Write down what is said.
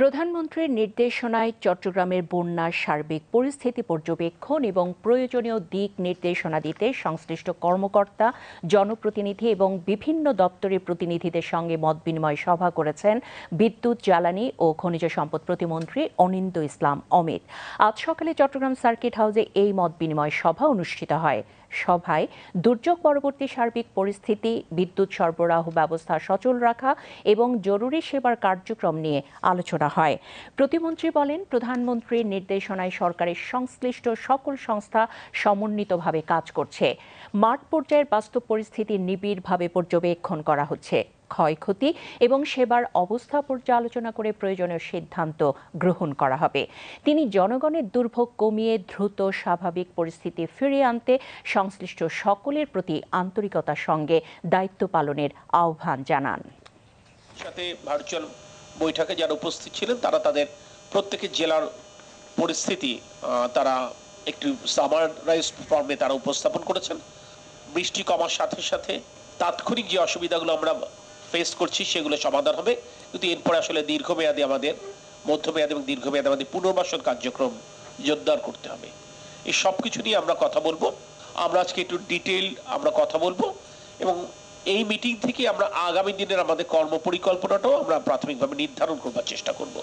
প্রধানমন্ত্রীর নির্দেশনায় চট্টগ্রামের বন্যার সার্বিক পরিস্থিতি পর্যবেক্ষণ এবং প্রয়োজনীয় দিক নির্দেশনা দিতে সংশ্লিষ্ট কর্মকর্তা, জনপ্রতিনিধি এবং বিভিন্ন দপ্তরের প্রতিনিধিদের সঙ্গে মতবিনিময় সভা করেছেন বিদ্যুৎ, জ্বালানি ও খনিজ সম্পদ প্রতিমন্ত্রী অনিন্দ্য ইসলাম অমিত। আজ সকালে চট্টগ্রাম সার্কিট হাউসে এই মতবিনিময় সভা অনুষ্ঠিত হয়। সভায় দুর্যোগ পরবর্তী সার্বিক পরিস্থিতি, বিদ্যুৎ সরবরাহ ব্যবস্থা সচল রাখা এবং জরুরি সেবার কার্যক্রম নিয়ে আলোচনা হয়। প্রতিমন্ত্রী বলেন, প্রধানমন্ত্রীর নির্দেশনায় সরকারের সংশ্লিষ্ট সকল সংস্থা সমন্বিতভাবে কাজ করছে। মাঠ পর্যায়ের বাস্তব পরিস্থিতি নিবিড়ভাবে পর্যবেক্ষণ করা হচ্ছে। ক্ষয়ক্ষতি এবং সেবার অবস্থা পর্যালোচনা করে প্রয়োজনীয় সিদ্ধান্ত গ্রহণ করা হবে। তিনি জনগণের দুর্ভোগ কমিয়ে দ্রুত স্বাভাবিক পরিস্থিতি ফিরিয়ে আনতে সংশ্লিষ্ট সকলের প্রতি আন্তরিকতার সঙ্গে দায়িত্ব পালনের আহ্বান জানান। সাথে ভার্চুয়াল বৈঠকে যারা উপস্থিত ছিলেন তারা তাদের প্রত্যেকের জেলার পরিস্থিতি তারা একটু সামারাইজ ফর্মে তারা উপস্থাপন করেছেন। বৃষ্টি কমার সাথে সাথে তাৎক্ষণিক যে অসুবিধাগুলো আমরা ফেস করছি সেগুলো সমাধান হবে, কিন্তু এরপরে আসলে দীর্ঘমেয়াদী আমাদের মধ্যমেয়াদী এবং দীর্ঘমেয়াদী আমাদের পুনর্বাসন কার্যক্রম জোরদার করতে হবে। এই সব কিছু নিয়ে আমরা কথা বলবো। আমরা আজকে একটু ডিটেইল আমরা কথা বলবো এবং এই মিটিং থেকে আমরা আগামী দিনের আমাদের কর্মপরিকল্পনাটাও আমরা প্রাথমিকভাবে নির্ধারণ করবার চেষ্টা করব।